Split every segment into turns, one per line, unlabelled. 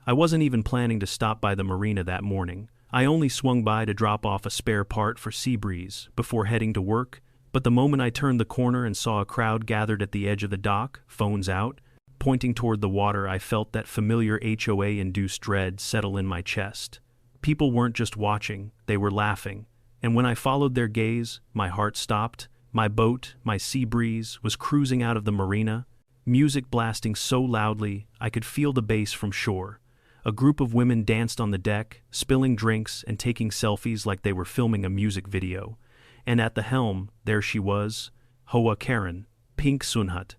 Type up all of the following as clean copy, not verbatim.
I wasn't even planning to stop by the marina that morning. I only swung by to drop off a spare part for Seabreeze before heading to work, but the moment I turned the corner and saw a crowd gathered at the edge of the dock, phones out, pointing toward the water, I felt that familiar HOA-induced dread settle in my chest. People weren't just watching, they were laughing, and when I followed their gaze, my heart stopped. My boat, my Seabreeze, was cruising out of the marina, music blasting so loudly I could feel the bass from shore. A group of women danced on the deck, spilling drinks and taking selfies like they were filming a music video. And at the helm, there she was, HOA Karen, pink sunhut.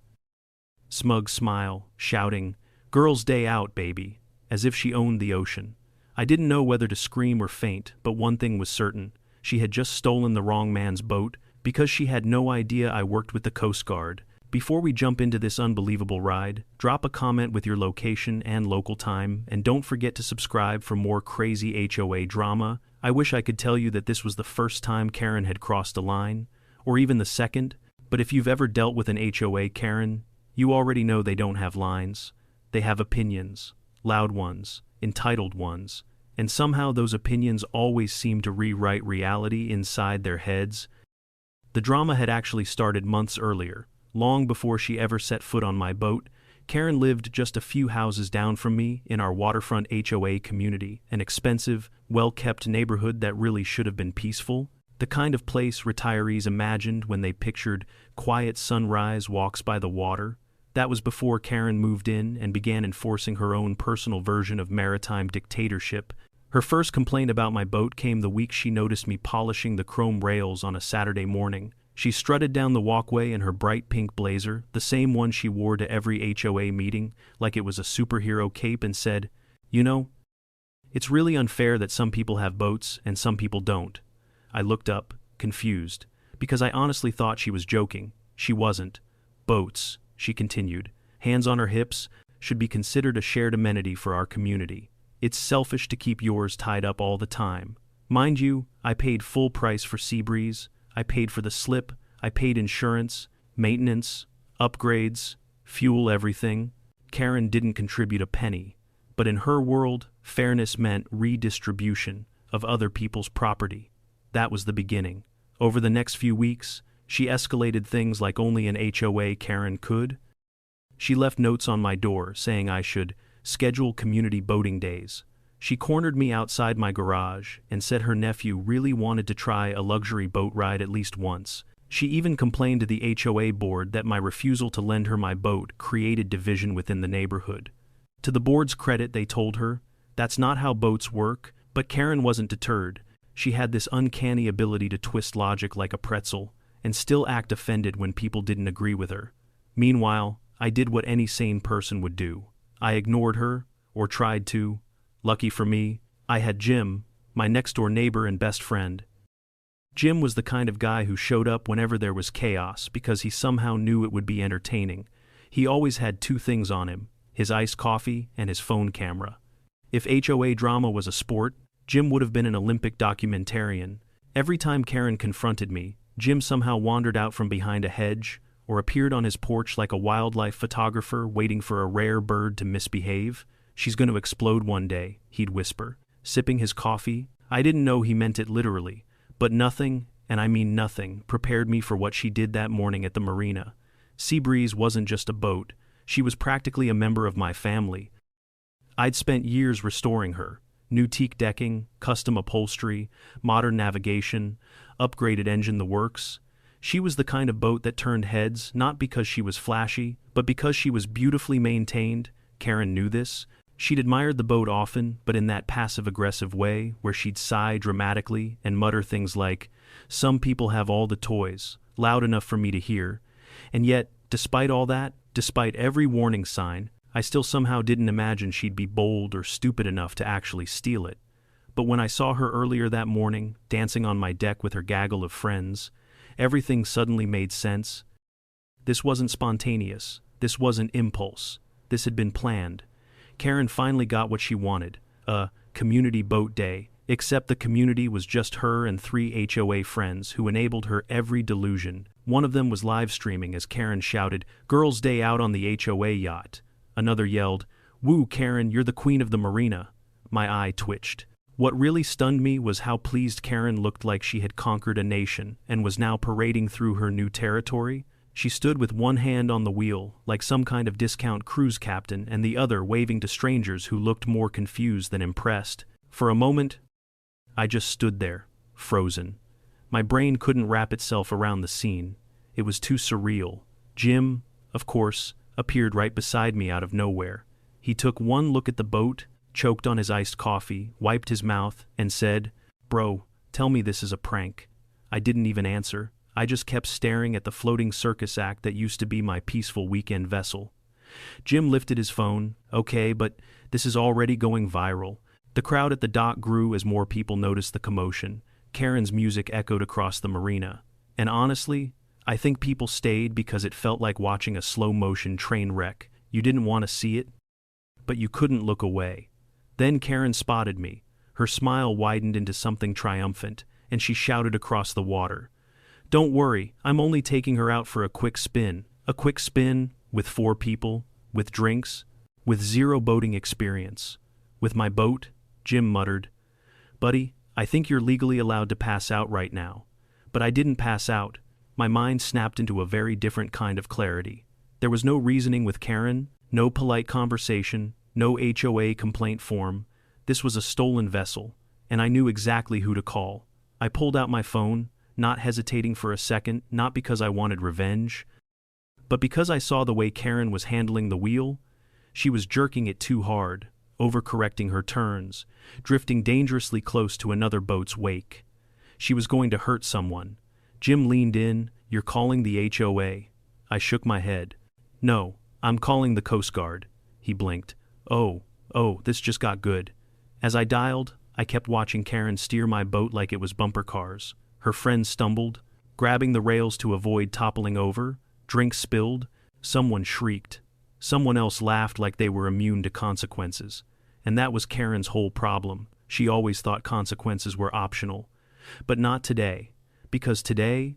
Smug smile, shouting, "Girls' day out, baby," as if she owned the ocean. I didn't know whether to scream or faint, but one thing was certain. She had just stolen the wrong man's boat, because she had no idea I worked with the Coast Guard. Before we jump into this unbelievable ride, drop a comment with your location and local time, and don't forget to subscribe for more crazy HOA drama. I wish I could tell you that this was the first time Karen had crossed a line, or even the second, but if you've ever dealt with an HOA Karen, you already know they don't have lines. They have opinions, loud ones, entitled ones, and somehow those opinions always seem to rewrite reality inside their heads. The drama had actually started months earlier. Long before she ever set foot on my boat, Karen lived just a few houses down from me in our waterfront HOA community, an expensive, well-kept neighborhood that really should have been peaceful, the kind of place retirees imagined when they pictured quiet sunrise walks by the water. That was before Karen moved in and began enforcing her own personal version of maritime dictatorship. Her first complaint about my boat came the week she noticed me polishing the chrome rails on a Saturday morning. She strutted down the walkway in her bright pink blazer, the same one she wore to every HOA meeting, like it was a superhero cape, and said, "You know, it's really unfair that some people have boats and some people don't." I looked up, confused, because I honestly thought she was joking. She wasn't. "Boats," she continued, hands on her hips, "should be considered a shared amenity for our community. It's selfish to keep yours tied up all the time." Mind you, I paid full price for Seabreeze. I paid for the slip, I paid insurance, maintenance, upgrades, fuel, everything. Karen didn't contribute a penny, but in her world, fairness meant redistribution of other people's property. That was the beginning. Over the next few weeks, she escalated things like only an HOA Karen could. She left notes on my door saying I should schedule community boating days. She cornered me outside my garage and said her nephew really wanted to try a luxury boat ride at least once. She even complained to the HOA board that my refusal to lend her my boat created division within the neighborhood. To the board's credit, they told her, that's not how boats work, but Karen wasn't deterred. She had this uncanny ability to twist logic like a pretzel and still act offended when people didn't agree with her. Meanwhile, I did what any sane person would do. I ignored her, or tried to. Lucky for me, I had Jim, my next-door neighbor and best friend. Jim was the kind of guy who showed up whenever there was chaos because he somehow knew it would be entertaining. He always had two things on him, his iced coffee and his phone camera. If HOA drama was a sport, Jim would have been an Olympic documentarian. Every time Karen confronted me, Jim somehow wandered out from behind a hedge or appeared on his porch like a wildlife photographer waiting for a rare bird to misbehave. "She's going to explode one day," he'd whisper, sipping his coffee. I didn't know he meant it literally, but nothing, and I mean nothing, prepared me for what she did that morning at the marina. Seabreeze wasn't just a boat, she was practically a member of my family. I'd spent years restoring her. New teak decking, custom upholstery, modern navigation, upgraded engine, the works. She was the kind of boat that turned heads, not because she was flashy, but because she was beautifully maintained. Karen knew this. She'd admired the boat often, but in that passive-aggressive way where she'd sigh dramatically and mutter things like, "Some people have all the toys," loud enough for me to hear. And yet, despite all that, despite every warning sign, I still somehow didn't imagine she'd be bold or stupid enough to actually steal it. But when I saw her earlier that morning, dancing on my deck with her gaggle of friends, everything suddenly made sense. This wasn't spontaneous. This wasn't impulse. This had been planned. Karen finally got what she wanted, a community boat day, except the community was just her and 3 HOA friends who enabled her every delusion. One of them was live streaming as Karen shouted, "Girls' day out on the HOA yacht." Another yelled, "Woo, Karen, you're the queen of the marina." My eye twitched. What really stunned me was how pleased Karen looked, like she had conquered a nation and was now parading through her new territory. She stood with one hand on the wheel, like some kind of discount cruise captain, and the other waving to strangers who looked more confused than impressed. For a moment, I just stood there, frozen. My brain couldn't wrap itself around the scene. It was too surreal. Jim, of course, appeared right beside me out of nowhere. He took one look at the boat, choked on his iced coffee, wiped his mouth, and said, "Bro, tell me this is a prank." I didn't even answer. I just kept staring at the floating circus act that used to be my peaceful weekend vessel. Jim lifted his phone. "Okay, but this is already going viral." The crowd at the dock grew as more people noticed the commotion. Karen's music echoed across the marina. And honestly, I think people stayed because it felt like watching a slow-motion train wreck. You didn't want to see it, but you couldn't look away. Then Karen spotted me. Her smile widened into something triumphant, and she shouted across the water, "Don't worry, I'm only taking her out for a quick spin." A quick spin? With 4 people? With drinks? With 0 boating experience? "With my boat?" Jim muttered. "Buddy, I think you're legally allowed to pass out right now." But I didn't pass out. My mind snapped into a very different kind of clarity. There was no reasoning with Karen, no polite conversation, no HOA complaint form. This was a stolen vessel, and I knew exactly who to call. I pulled out my phone, not hesitating for a second, not because I wanted revenge, but because I saw the way Karen was handling the wheel. She was jerking it too hard, overcorrecting her turns, drifting dangerously close to another boat's wake. She was going to hurt someone. Jim leaned in. "You're calling the HOA?" I shook my head. "No, I'm calling the Coast Guard." He blinked. Oh, this just got good." As I dialed, I kept watching Karen steer my boat like it was bumper cars. Her friends stumbled, grabbing the rails to avoid toppling over. Drinks spilled. Someone shrieked. Someone else laughed like they were immune to consequences. And that was Karen's whole problem. She always thought consequences were optional. But not today. Because today,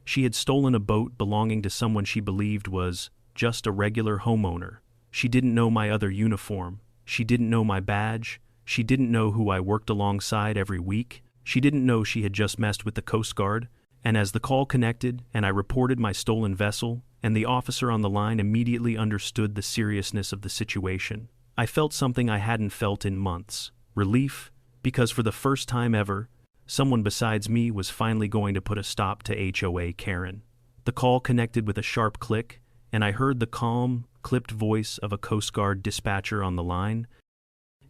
she had stolen a boat belonging to someone she believed was just a regular homeowner. She didn't know my other uniform. She didn't know my badge. She didn't know who I worked alongside every week. She didn't know she had just messed with the Coast Guard. And as the call connected and I reported my stolen vessel, and the officer on the line immediately understood the seriousness of the situation, I felt something I hadn't felt in months. Relief, because for the first time ever, someone besides me was finally going to put a stop to HOA Karen. The call connected with a sharp click, and I heard the calm, clipped voice of a Coast Guard dispatcher on the line.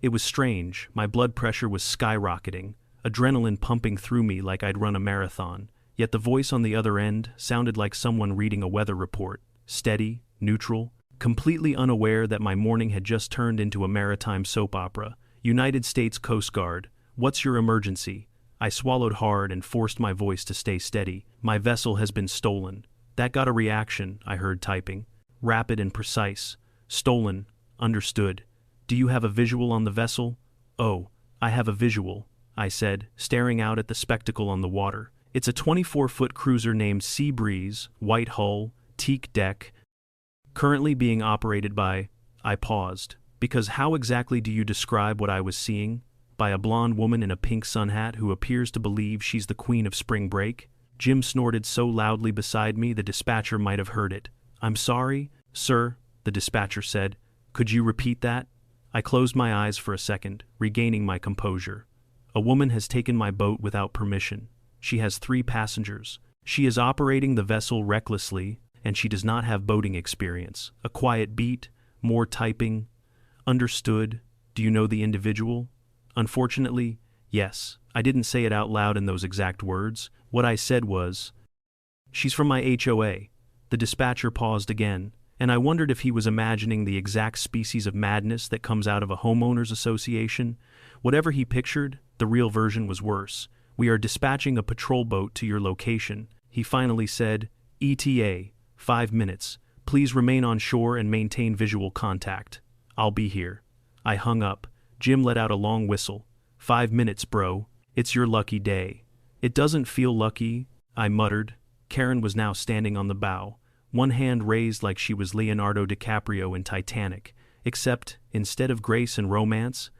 It was strange. My blood pressure was skyrocketing, adrenaline pumping through me like I'd run a marathon. Yet the voice on the other end sounded like someone reading a weather report, steady, neutral, completely unaware that my morning had just turned into a maritime soap opera. "United States Coast Guard, what's your emergency?" I swallowed hard and forced my voice to stay steady. "My vessel has been stolen." That got a reaction, I heard typing. Rapid and precise. "Stolen. Understood. Do you have a visual on the vessel?" "Oh, I have a visual," I said, staring out at the spectacle on the water. "It's a 24-foot cruiser named Seabreeze, white hull, teak deck, currently being operated by—" I paused, because how exactly do you describe what I was seeing? By a blonde woman in a pink sun hat who appears to believe she's the queen of spring break? Jim snorted so loudly beside me the dispatcher might have heard it. "I'm sorry, sir," the dispatcher said. "Could you repeat that?" I closed my eyes for a second, regaining my composure. "A woman has taken my boat without permission. She has 3 passengers. She is operating the vessel recklessly, and she does not have boating experience." A quiet beat, more typing. "Understood. Do you know the individual?" "Unfortunately, yes." I didn't say it out loud in those exact words. What I said was, "She's from my HOA." The dispatcher paused again, and I wondered if he was imagining the exact species of madness that comes out of a homeowners association. Whatever he pictured, the real version was worse. "We are dispatching a patrol boat to your location," he finally said. "ETA, 5 minutes. Please remain on shore and maintain visual contact. I'll be here." I hung up. Jim let out a long whistle. "5 minutes, bro. It's your lucky day." "It doesn't feel lucky," I muttered. Karen was now standing on the bow, one hand raised like she was Leonardo DiCaprio in Titanic, except, instead of grace and romance,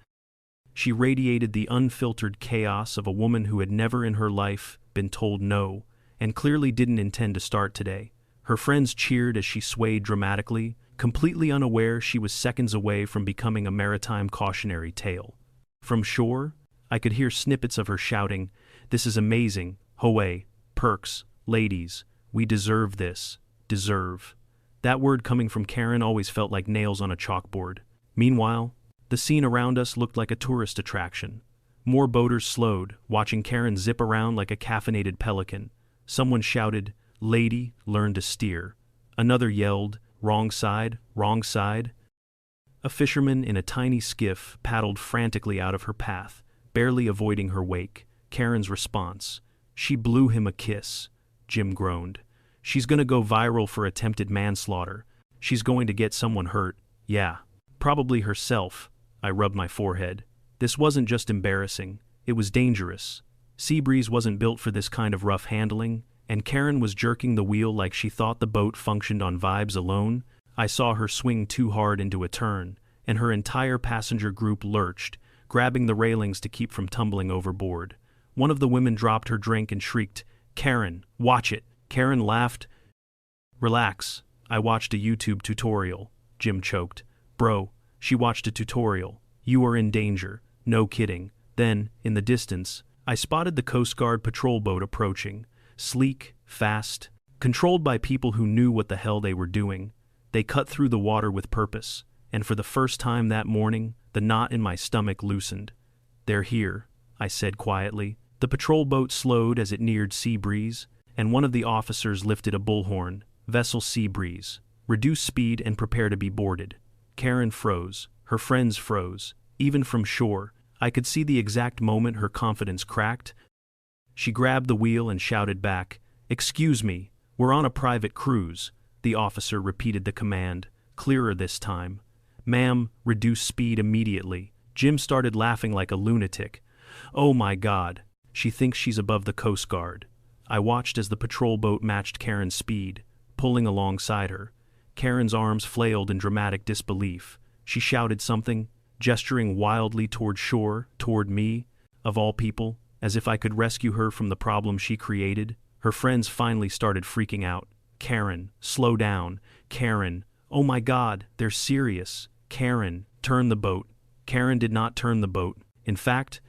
she radiated the unfiltered chaos of a woman who had never in her life been told no, and clearly didn't intend to start today. Her friends cheered as she swayed dramatically, completely unaware she was seconds away from becoming a maritime cautionary tale. From shore, I could hear snippets of her shouting, "This is amazing, HOA, perks, ladies, we deserve this, deserve." That word coming from Karen always felt like nails on a chalkboard. Meanwhile, the scene around us looked like a tourist attraction. More boaters slowed, watching Karen zip around like a caffeinated pelican. Someone shouted, "Lady, learn to steer." Another yelled, "Wrong side, wrong side." A fisherman in a tiny skiff paddled frantically out of her path, barely avoiding her wake. Karen's response, "She blew him a kiss." Jim groaned. "She's gonna go viral for attempted manslaughter. She's going to get someone hurt. Yeah, probably herself." I rubbed my forehead. This wasn't just embarrassing, it was dangerous. Seabreeze wasn't built for this kind of rough handling, and Karen was jerking the wheel like she thought the boat functioned on vibes alone. I saw her swing too hard into a turn, and her entire passenger group lurched, grabbing the railings to keep from tumbling overboard. One of the women dropped her drink and shrieked, "Karen, watch it." Karen laughed. "Relax, I watched a YouTube tutorial," Jim choked. "Bro, she watched a tutorial. You are in danger. No kidding." Then, in the distance, I spotted the Coast Guard patrol boat approaching. Sleek, fast, controlled by people who knew what the hell they were doing. They cut through the water with purpose, and for the first time that morning, the knot in my stomach loosened. "They're here," I said quietly. The patrol boat slowed as it neared Seabreeze, and one of the officers lifted a bullhorn. "Vessel Seabreeze. Reduce speed and prepare to be boarded." Karen froze. Her friends froze. Even from shore, I could see the exact moment her confidence cracked. She grabbed the wheel and shouted back, "Excuse me, we're on a private cruise." The officer repeated the command, clearer this time. "Ma'am, reduce speed immediately." Jim started laughing like a lunatic. "Oh my God, she thinks she's above the Coast Guard." I watched as the patrol boat matched Karen's speed, pulling alongside her. Karen's arms flailed in dramatic disbelief. She shouted something, gesturing wildly toward shore, toward me, of all people, as if I could rescue her from the problem she created. Her friends finally started freaking out. "Karen, slow down. Karen, oh my God, they're serious. Karen, turn the boat." Karen did not turn the boat. In fact,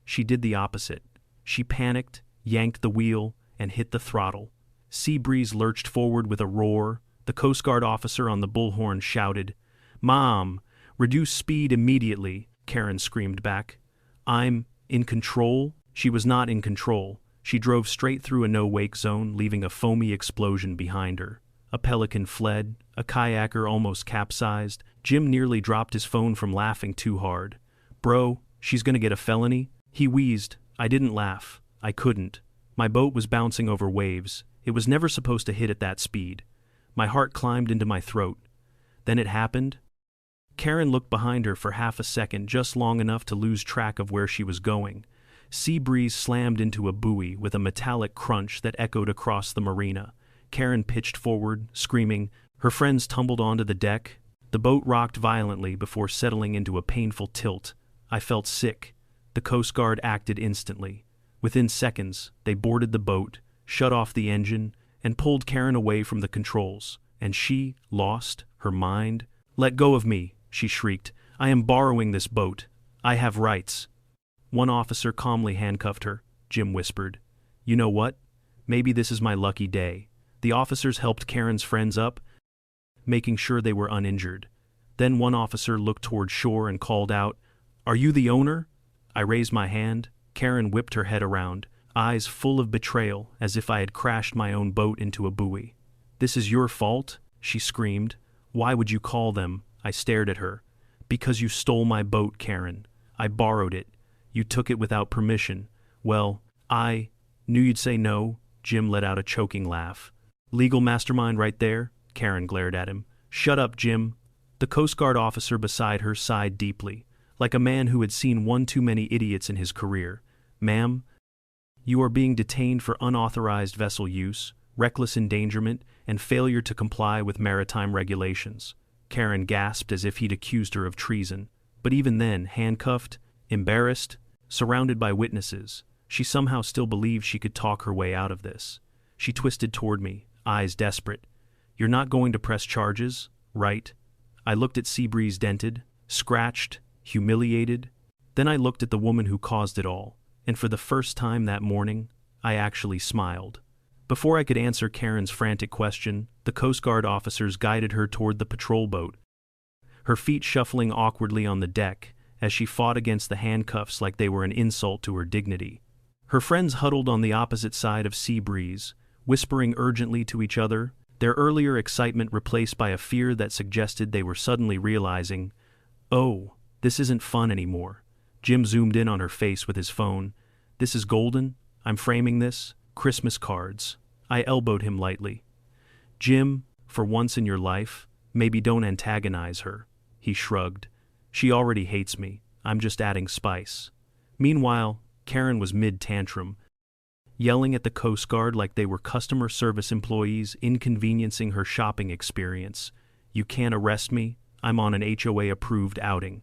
she did the opposite. She panicked, yanked the wheel, and hit the throttle. Seabreeze lurched forward with a roar. The Coast Guard officer on the bullhorn shouted, "Mom, reduce speed immediately," Karen screamed back. "I'm in control." She was not in control. She drove straight through a no-wake zone, leaving a foamy explosion behind her. A pelican fled, a kayaker almost capsized. Jim nearly dropped his phone from laughing too hard. "Bro, she's gonna get a felony?" He wheezed. I didn't laugh. I couldn't. My boat was bouncing over waves. It was never supposed to hit at that speed. My heart climbed into my throat. Then it happened. Karen looked behind her for half a second, just long enough to lose track of where she was going. Seabreeze slammed into a buoy with a metallic crunch that echoed across the marina. Karen pitched forward, screaming. Her friends tumbled onto the deck. The boat rocked violently before settling into a painful tilt. I felt sick. The Coast Guard acted instantly. Within seconds, they boarded the boat, shut off the engine, and pulled Karen away from the controls. And she, lost, her mind. "Let go of me," she shrieked. "I am borrowing this boat. I have rights." One officer calmly handcuffed her. Jim whispered, "You know what? Maybe this is my lucky day." The officers helped Karen's friends up, making sure they were uninjured. Then one officer looked toward shore and called out, "Are you the owner?" I raised my hand. Karen whipped her head around, eyes full of betrayal, as if I had crashed my own boat into a buoy. "This is your fault?" she screamed. "Why would you call them?" I stared at her. "Because you stole my boat, Karen. I borrowed it. You took it without permission. Well, I knew you'd say no." Jim let out a choking laugh. "Legal mastermind right there?" Karen glared at him. "Shut up, Jim." The Coast Guard officer beside her sighed deeply, like a man who had seen one too many idiots in his career. "Ma'am, you are being detained for unauthorized vessel use, reckless endangerment, and failure to comply with maritime regulations." Karen gasped as if he'd accused her of treason. But even then, handcuffed, embarrassed, surrounded by witnesses, she somehow still believed she could talk her way out of this. She twisted toward me, eyes desperate. "You're not going to press charges, right?" I looked at Seabreeze, dented, scratched, humiliated. Then I looked at the woman who caused it all, and for the first time that morning, I actually smiled. Before I could answer Karen's frantic question, the Coast Guard officers guided her toward the patrol boat, her feet shuffling awkwardly on the deck as she fought against the handcuffs like they were an insult to her dignity. Her friends huddled on the opposite side of Seabreeze, whispering urgently to each other, their earlier excitement replaced by a fear that suggested they were suddenly realizing, "Oh, this isn't fun anymore." Jim zoomed in on her face with his phone. "This is golden. I'm framing this. Christmas cards." I elbowed him lightly. "Jim, for once in your life, maybe don't antagonize her." He shrugged. "She already hates me. I'm just adding spice." Meanwhile, Karen was mid-tantrum, yelling at the Coast Guard like they were customer service employees inconveniencing her shopping experience. "You can't arrest me. I'm on an HOA-approved outing."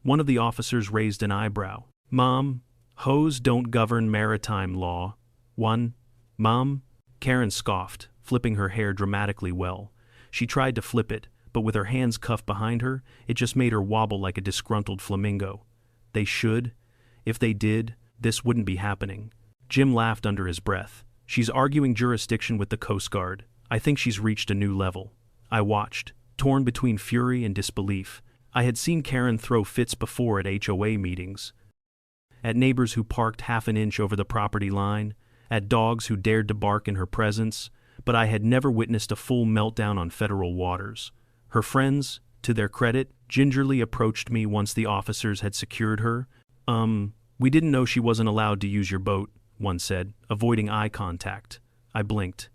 One of the officers raised an eyebrow. "Mom, HOAs don't govern maritime law." "One, Mom?" Karen scoffed, flipping her hair dramatically well. She tried to flip it, but with her hands cuffed behind her, it just made her wobble like a disgruntled flamingo. "They should. If they did, this wouldn't be happening." Jim laughed under his breath. "She's arguing jurisdiction with the Coast Guard. I think she's reached a new level." I watched, torn between fury and disbelief. I had seen Karen throw fits before at HOA meetings, at neighbors who parked half an inch over the property line, at dogs who dared to bark in her presence, but I had never witnessed a full meltdown on federal waters. Her friends, to their credit, gingerly approached me once the officers had secured her. We didn't know she wasn't allowed to use your boat," one said, avoiding eye contact. I blinked.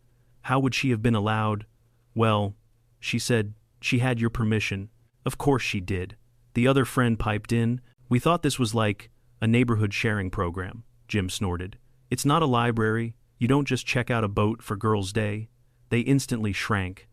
"How would she have been allowed?" "Well," she said, "she had your permission." "Of course she did." The other friend piped in. "We thought this was like a neighborhood sharing program," Jim snorted. "It's not a library. You don't just check out a boat for Girls' Day." They instantly shrank,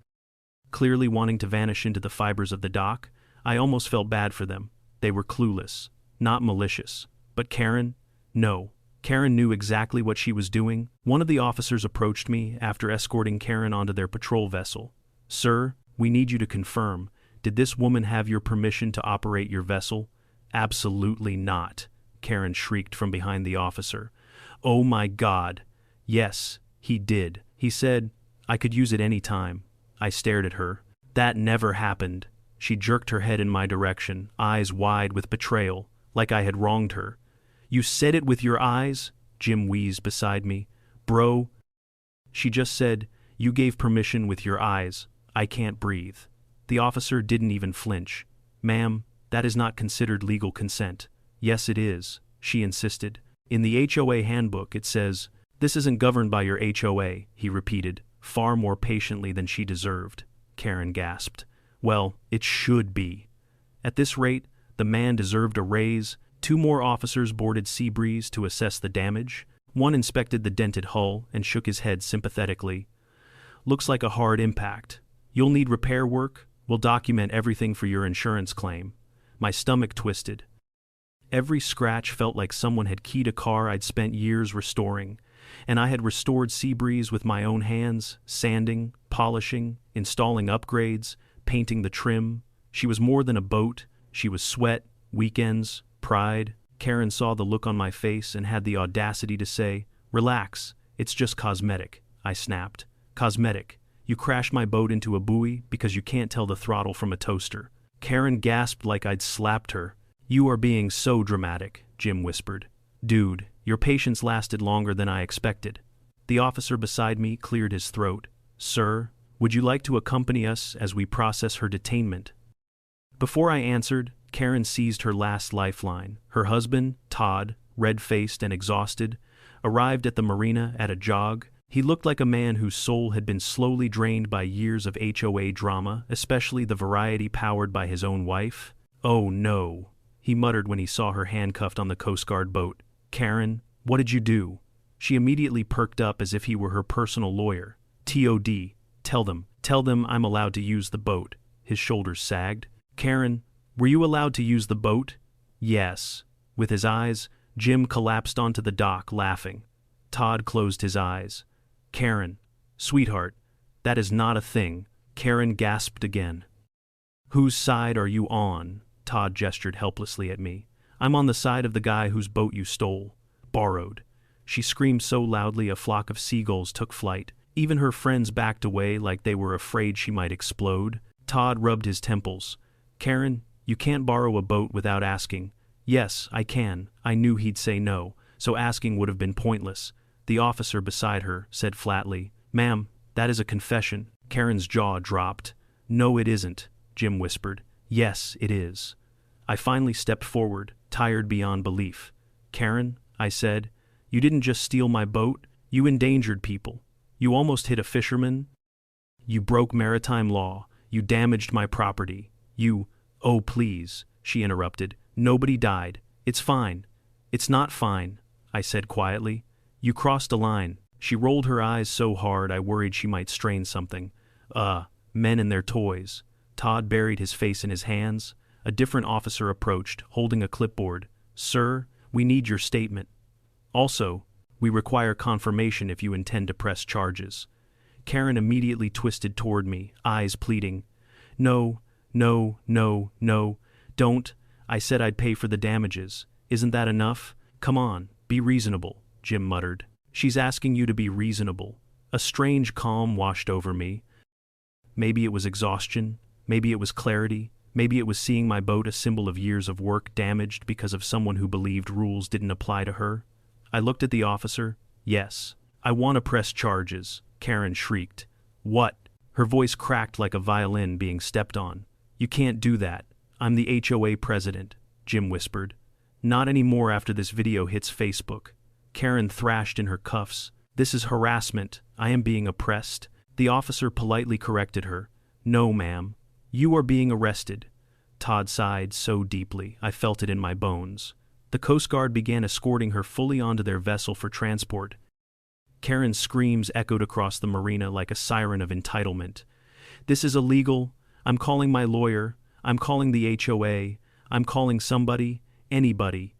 clearly wanting to vanish into the fibers of the dock. I almost felt bad for them. They were clueless, not malicious. But Karen? No. Karen knew exactly what she was doing. One of the officers approached me after escorting Karen onto their patrol vessel. "Sir, we need you to confirm. Did this woman have your permission to operate your vessel?" "Absolutely not," Karen shrieked from behind the officer. "Oh my God. Yes, he did. He said I could use it any time." I stared at her. "That never happened." She jerked her head in my direction, eyes wide with betrayal, like I had wronged her. "You said it with your eyes?" Jim wheezed beside me. "Bro." She just said, "You gave permission with your eyes. I can't breathe." The officer didn't even flinch. "Ma'am, that is not considered legal consent." "Yes, it is," she insisted. "In the HOA handbook it says, 'This isn't governed by your HOA,'" he repeated, far more patiently than she deserved. Karen gasped. "Well, it should be." At this rate, the man deserved a raise. 2 more officers boarded Seabreeze to assess the damage. One inspected the dented hull and shook his head sympathetically. "Looks like a hard impact. You'll need repair work. We'll document everything for your insurance claim." My stomach twisted. Every scratch felt like someone had keyed a car I'd spent years restoring, and I had restored Seabreeze with my own hands, sanding, polishing, installing upgrades, painting the trim. She was more than a boat. She was sweat, weekends, pride. Karen saw the look on my face and had the audacity to say, "Relax, it's just cosmetic." I snapped. "Cosmetic? You crashed my boat into a buoy because you can't tell the throttle from a toaster." Karen gasped like I'd slapped her. "You are being so dramatic," Jim whispered. "Dude, your patience lasted longer than I expected." The officer beside me cleared his throat. "Sir, would you like to accompany us as we process her detainment?" Before I answered, Karen seized her last lifeline. Her husband, Todd, red-faced and exhausted, arrived at the marina at a jog. He looked like a man whose soul had been slowly drained by years of HOA drama, especially the variety powered by his own wife. "Oh no," he muttered when he saw her handcuffed on the Coast Guard boat. "Karen, what did you do?" She immediately perked up as if he were her personal lawyer. "TOD, tell them I'm allowed to use the boat." His shoulders sagged. Karen, were you allowed to use the boat? Yes. With his eyes, Jim collapsed onto the dock, laughing. Todd closed his eyes. Karen, sweetheart, that is not a thing. Karen gasped again. Whose side are you on? Todd gestured helplessly at me. I'm on the side of the guy whose boat you stole. Borrowed. She screamed so loudly a flock of seagulls took flight. Even her friends backed away like they were afraid she might explode. Todd rubbed his temples. Karen, you can't borrow a boat without asking. Yes, I can. I knew he'd say no, so asking would have been pointless. The officer beside her said flatly, Ma'am, that is a confession. Karen's jaw dropped. No, it isn't, Jim whispered. Yes, it is. I finally stepped forward, tired beyond belief. Karen, I said, you didn't just steal my boat, you endangered people. You almost hit a fisherman. You broke maritime law. You damaged my property. You— Oh, please, she interrupted. Nobody died. It's fine. It's not fine, I said quietly. You crossed a line. She rolled her eyes so hard I worried she might strain something. Men and their toys. Todd buried his face in his hands. A different officer approached, holding a clipboard. Sir, we need your statement. Also, we require confirmation if you intend to press charges. Karen immediately twisted toward me, eyes pleading. No, no, no, no, don't. I said I'd pay for the damages. Isn't that enough? Come on, be reasonable, Jim muttered. She's asking you to be reasonable. A strange calm washed over me. Maybe it was exhaustion. Maybe it was clarity. Maybe it was seeing my boat, a symbol of years of work, damaged because of someone who believed rules didn't apply to her. I looked at the officer. Yes. I want to press charges, Karen shrieked. What? Her voice cracked like a violin being stepped on. You can't do that. I'm the HOA president, Jim whispered. Not anymore after this video hits Facebook. Karen thrashed in her cuffs. This is harassment. I am being oppressed. The officer politely corrected her. No, ma'am. You are being arrested. Todd sighed so deeply, I felt it in my bones. The Coast Guard began escorting her fully onto their vessel for transport. Karen's screams echoed across the marina like a siren of entitlement. This is illegal. I'm calling my lawyer. I'm calling the HOA. I'm calling somebody, anybody.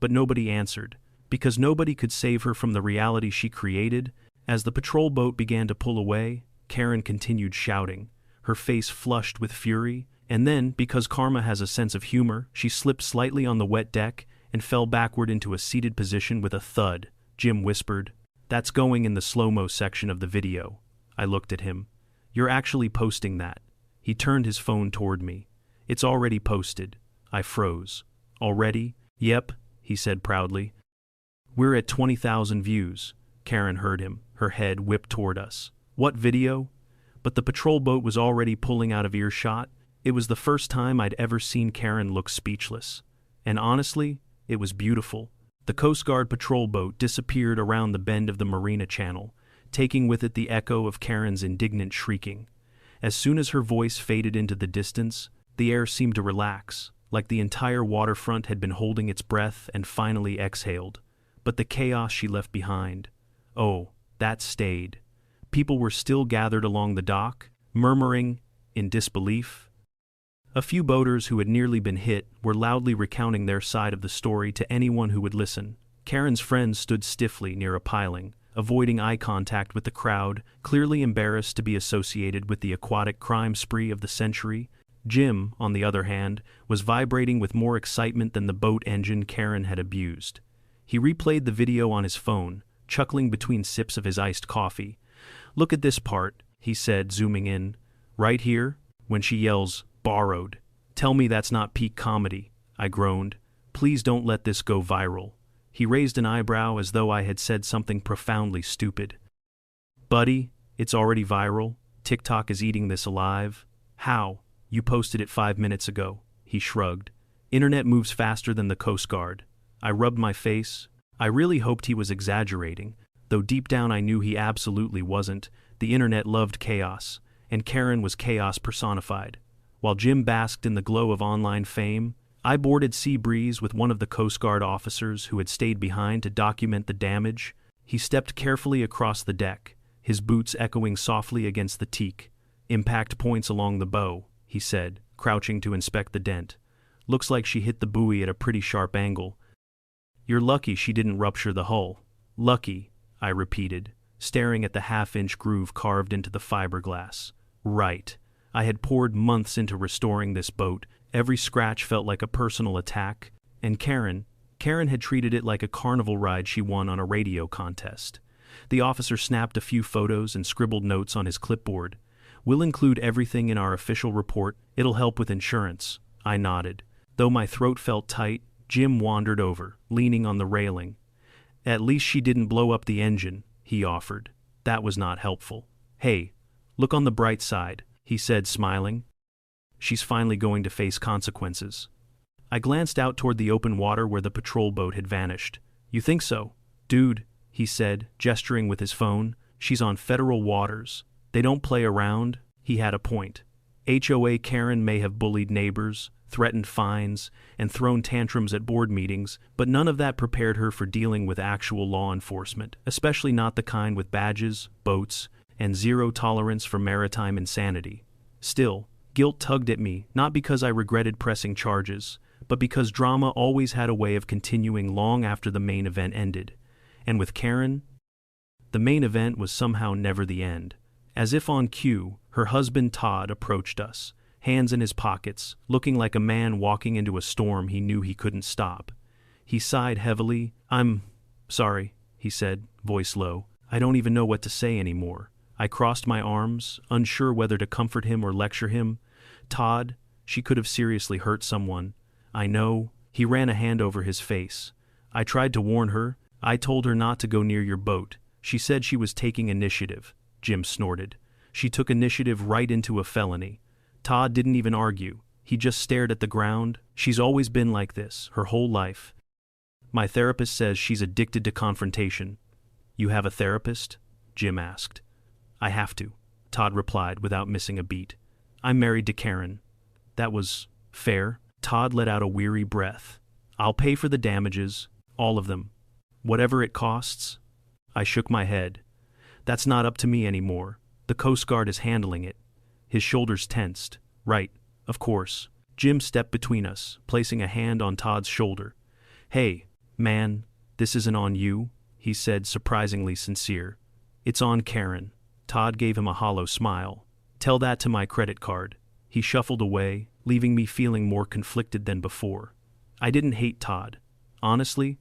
But nobody answered, because nobody could save her from the reality she created. As the patrol boat began to pull away, Karen continued shouting, her face flushed with fury, and then, because karma has a sense of humor, she slipped slightly on the wet deck and fell backward into a seated position with a thud. Jim whispered, That's going in the slow-mo section of the video. I looked at him. You're actually posting that. He turned his phone toward me. It's already posted. I froze. Already? Yep, he said proudly. We're at 20,000 views. Karen heard him, her head whipped toward us. What video? But the patrol boat was already pulling out of earshot. It was the first time I'd ever seen Karen look speechless. And honestly, it was beautiful. The Coast Guard patrol boat disappeared around the bend of the marina channel, taking with it the echo of Karen's indignant shrieking. As soon as her voice faded into the distance, the air seemed to relax, like the entire waterfront had been holding its breath and finally exhaled. But the chaos she left behind, oh, that stayed. People were still gathered along the dock, murmuring in disbelief. A few boaters who had nearly been hit were loudly recounting their side of the story to anyone who would listen. Karen's friends stood stiffly near a piling, avoiding eye contact with the crowd, clearly embarrassed to be associated with the aquatic crime spree of the century. Jim, on the other hand, was vibrating with more excitement than the boat engine Karen had abused. He replayed the video on his phone, chuckling between sips of his iced coffee. Look at this part, he said, zooming in. Right here, when she yells, borrowed. Tell me that's not peak comedy, I groaned. Please don't let this go viral. He raised an eyebrow as though I had said something profoundly stupid. Buddy, it's already viral. TikTok is eating this alive. How? You posted it 5 minutes ago, he shrugged. Internet moves faster than the Coast Guard. I rubbed my face. I really hoped he was exaggerating, though deep down I knew he absolutely wasn't. The internet loved chaos, and Karen was chaos personified. While Jim basked in the glow of online fame, I boarded Seabreeze with one of the Coast Guard officers who had stayed behind to document the damage. He stepped carefully across the deck, his boots echoing softly against the teak. Impact points along the bow, he said, crouching to inspect the dent. Looks like she hit the buoy at a pretty sharp angle. You're lucky she didn't rupture the hull. Lucky, I repeated, staring at the half-inch groove carved into the fiberglass. Right. I had poured months into restoring this boat. Every scratch felt like a personal attack. And Karen had treated it like a carnival ride she won on a radio contest. The officer snapped a few photos and scribbled notes on his clipboard. We'll include everything in our official report. It'll help with insurance. I nodded. Though my throat felt tight, Jim wandered over, leaning on the railing. At least she didn't blow up the engine, he offered. That was not helpful. Hey, look on the bright side, he said, smiling. She's finally going to face consequences. I glanced out toward the open water where the patrol boat had vanished. You think so? Dude, he said, gesturing with his phone. She's on federal waters. They don't play around. He had a point. HOA Karen may have bullied neighbors, threatened fines, and thrown tantrums at board meetings, but none of that prepared her for dealing with actual law enforcement, especially not the kind with badges, boats, and zero tolerance for maritime insanity. Still, guilt tugged at me, not because I regretted pressing charges, but because drama always had a way of continuing long after the main event ended. And with Karen, the main event was somehow never the end. As if on cue, her husband Todd approached us, hands in his pockets, looking like a man walking into a storm he knew he couldn't stop. He sighed heavily. I'm sorry, he said, voice low. I don't even know what to say anymore. I crossed my arms, unsure whether to comfort him or lecture him. Todd, she could have seriously hurt someone. I know. He ran a hand over his face. I tried to warn her. I told her not to go near your boat. She said she was taking initiative. Jim snorted. She took initiative right into a felony. Todd didn't even argue. He just stared at the ground. She's always been like this, her whole life. My therapist says she's addicted to confrontation. You have a therapist? Jim asked. I have to, Todd replied without missing a beat. I'm married to Karen. That was fair. Todd let out a weary breath. I'll pay for the damages, all of them. Whatever it costs. I shook my head. That's not up to me anymore. The Coast Guard is handling it. His shoulders tensed. Right, of course. Jim stepped between us, placing a hand on Todd's shoulder. Hey, man, this isn't on you, he said, surprisingly sincere. It's on Karen. Todd gave him a hollow smile. Tell that to my credit card. He shuffled away, leaving me feeling more conflicted than before. I didn't hate Todd. Honestly,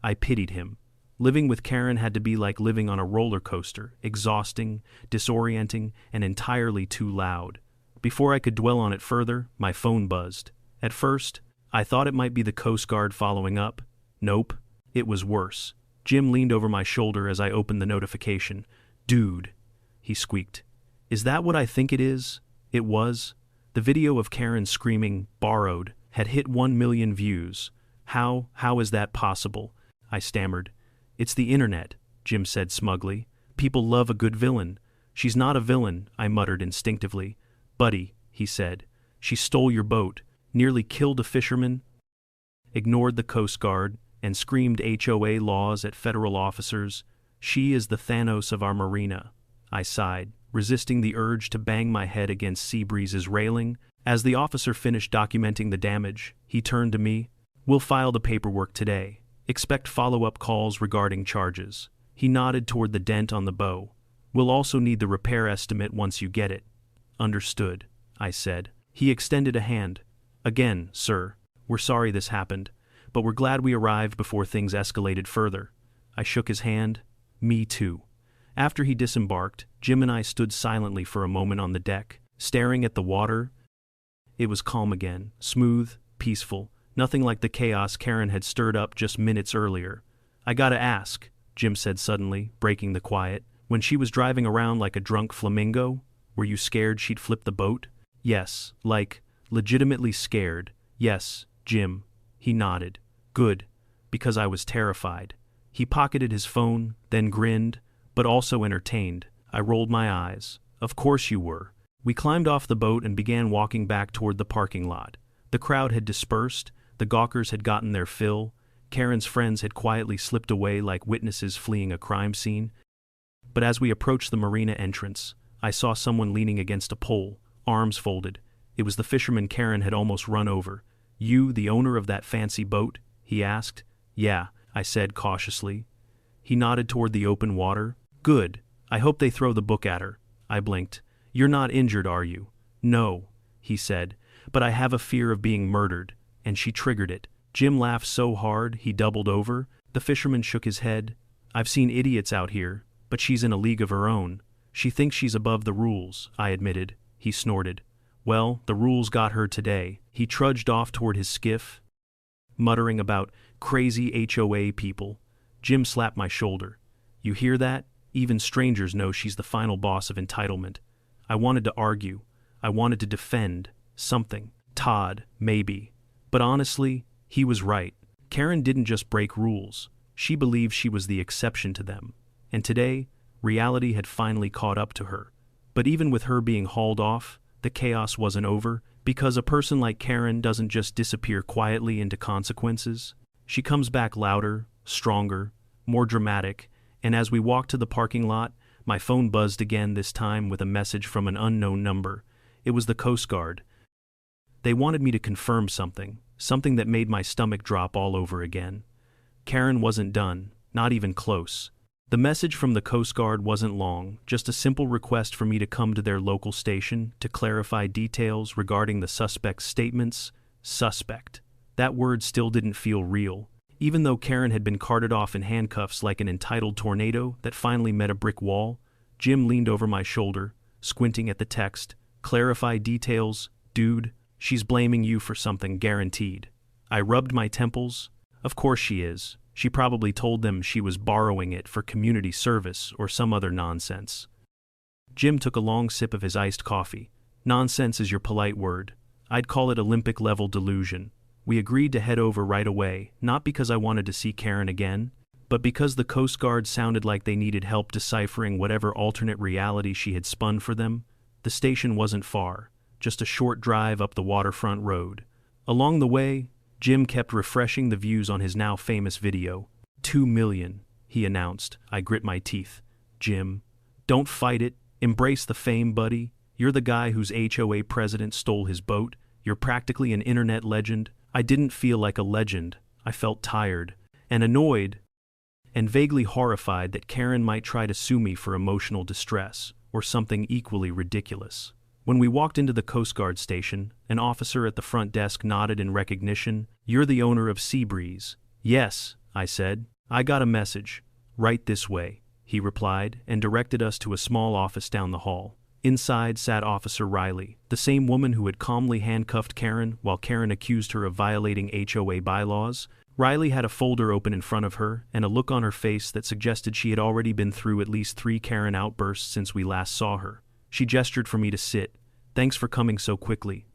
I pitied him. Living with Karen had to be like living on a roller coaster, exhausting, disorienting, and entirely too loud. Before I could dwell on it further, my phone buzzed. At first, I thought it might be the Coast Guard following up. Nope, it was worse. Jim leaned over my shoulder as I opened the notification. Dude, he squeaked. Is that what I think it is? It was. The video of Karen screaming, borrowed, had hit 1 million views. How is that possible? I stammered. It's the internet, Jim said smugly. People love a good villain. She's not a villain, I muttered instinctively. Buddy, he said. She stole your boat, nearly killed a fisherman, ignored the Coast Guard, and screamed HOA laws at federal officers. She is the Thanos of our marina. I sighed, resisting the urge to bang my head against Seabreeze's railing. As the officer finished documenting the damage, he turned to me. We'll file the paperwork today. Expect follow-up calls regarding charges. He nodded toward the dent on the bow. We'll also need the repair estimate once you get it. Understood, I said. He extended a hand. Again, sir, we're sorry this happened, but we're glad we arrived before things escalated further. I shook his hand. Me too. After he disembarked, Jim and I stood silently for a moment on the deck, staring at the water. It was calm again, smooth, peaceful, nothing like the chaos Karen had stirred up just minutes earlier. I gotta ask, Jim said suddenly, breaking the quiet. When she was driving around like a drunk flamingo, were you scared she'd flip the boat? Yes, like, legitimately scared. Yes, Jim. He nodded. Good, because I was terrified. He pocketed his phone, then grinned, but also entertained. I rolled my eyes. Of course you were. We climbed off the boat and began walking back toward the parking lot. The crowd had dispersed. The gawkers had gotten their fill. Karen's friends had quietly slipped away like witnesses fleeing a crime scene. But as we approached the marina entrance, I saw someone leaning against a pole, arms folded, It was the fisherman Karen had almost run over. "You, the owner of that fancy boat?" he asked. "Yeah," I said cautiously. He nodded toward the open water. "Good. I hope they throw the book at her." I blinked. "You're not injured, are you?" "No," he said, "but I have a fear of being murdered," and she triggered it. Jim laughed so hard he doubled over. The fisherman shook his head. "I've seen idiots out here, but she's in a league of her own. She thinks she's above the rules," I admitted. He snorted. "Well, the rules got her today." He trudged off toward his skiff, muttering about crazy HOA people. Jim slapped my shoulder. "You hear that? Even strangers know she's the final boss of entitlement." I wanted to argue. I wanted to defend something. Todd, maybe. But honestly, he was right. Karen didn't just break rules. She believed she was the exception to them. And today, reality had finally caught up to her. But even with her being hauled off, the chaos wasn't over, because a person like Karen doesn't just disappear quietly into consequences. She comes back louder, stronger, more dramatic, and as we walked to the parking lot, my phone buzzed again, this time with a message from an unknown number. It was the Coast Guard. They wanted me to confirm something that made my stomach drop all over again. Karen wasn't done, not even close. The message from the Coast Guard wasn't long, just a simple request for me to come to their local station to clarify details regarding the suspect's statements. Suspect. That word still didn't feel real, even though Karen had been carted off in handcuffs like an entitled tornado that finally met a brick wall. Jim leaned over my shoulder, squinting at the text. "Clarify details, dude. She's blaming you for something, guaranteed." I rubbed my temples. Of course she is. She probably told them she was borrowing it for community service or some other nonsense. Jim took a long sip of his iced coffee. "Nonsense is your polite word. I'd call it Olympic-level delusion." We agreed to head over right away, not because I wanted to see Karen again, but because the Coast Guard sounded like they needed help deciphering whatever alternate reality she had spun for them. The station wasn't far, just a short drive up the waterfront road. Along the way, Jim kept refreshing the views on his now famous video. 2 million, he announced. I grit my teeth. "Jim, don't fight it. Embrace the fame, buddy. You're the guy whose HOA president stole his boat. You're practically an internet legend." I didn't feel like a legend. I felt tired and annoyed and vaguely horrified that Karen might try to sue me for emotional distress or something equally ridiculous. When we walked into the Coast Guard station, an officer at the front desk nodded in recognition. "You're the owner of Seabreeze." "Yes," I said. "I got a message. Right this way," he replied, and directed us to a small office down the hall. Inside sat Officer Riley, the same woman who had calmly handcuffed Karen while Karen accused her of violating HOA bylaws. Riley had a folder open in front of her and a look on her face that suggested she had already been through at least 3 Karen outbursts since we last saw her. She gestured for me to sit. "Thanks for coming so quickly."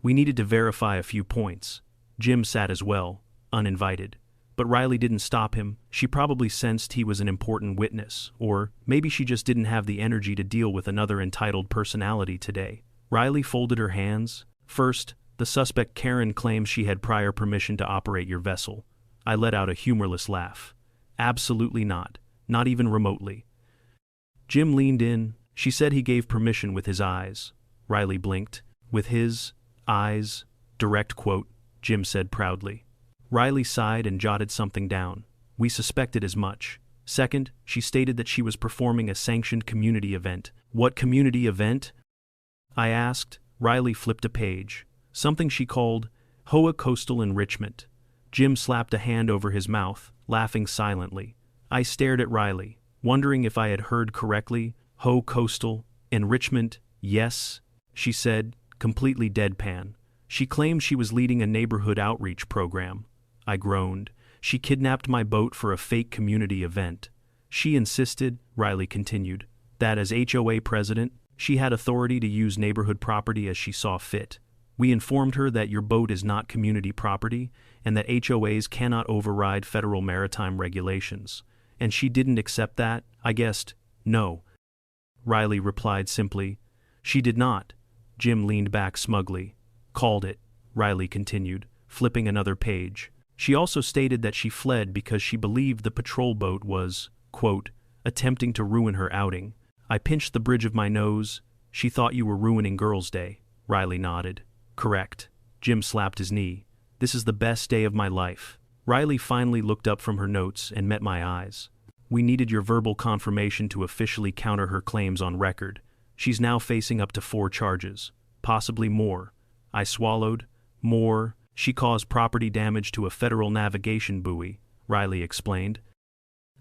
We needed to verify a few points. Jim sat as well, uninvited. But Riley didn't stop him. She probably sensed he was an important witness, or maybe she just didn't have the energy to deal with another entitled personality today. Riley folded her hands. "First, the suspect Karen claims she had prior permission to operate your vessel." I let out a humorless laugh. "Absolutely not. Not even remotely." Jim leaned in. "She said he gave permission with his eyes." Riley blinked. "With his eyes?" Direct quote, Jim said proudly. Riley sighed and jotted something down. "We suspected as much." Second, she stated that she was performing a sanctioned community event. "What community event?" I asked. Riley flipped a page. "Something she called HOA Coastal Enrichment." Jim slapped a hand over his mouth, laughing silently. I stared at Riley, wondering if I had heard correctly. "HOA Coastal Enrichment, yes," she said, completely deadpan. "She claimed she was leading a neighborhood outreach program." I groaned. "She kidnapped my boat for a fake community event." "She insisted," Riley continued, "that as HOA president, she had authority to use neighborhood property as she saw fit. We informed her that your boat is not community property and that HOAs cannot override federal maritime regulations. And she didn't accept that. I guessed, no." Riley replied simply. "She did not." Jim leaned back smugly. "Called it," Riley continued, flipping another page. She also stated that she fled because she believed the patrol boat was, quote, attempting to ruin her outing. I pinched the bridge of my nose. "She thought you were ruining Girls' Day, Riley nodded. Correct. Jim slapped his knee. This is the best day of my life. Riley finally looked up from her notes and met my eyes. We needed your verbal confirmation to officially counter her claims on record. She's now facing up to 4 charges. Possibly more. I swallowed. More. She caused property damage to a federal navigation buoy, Riley explained.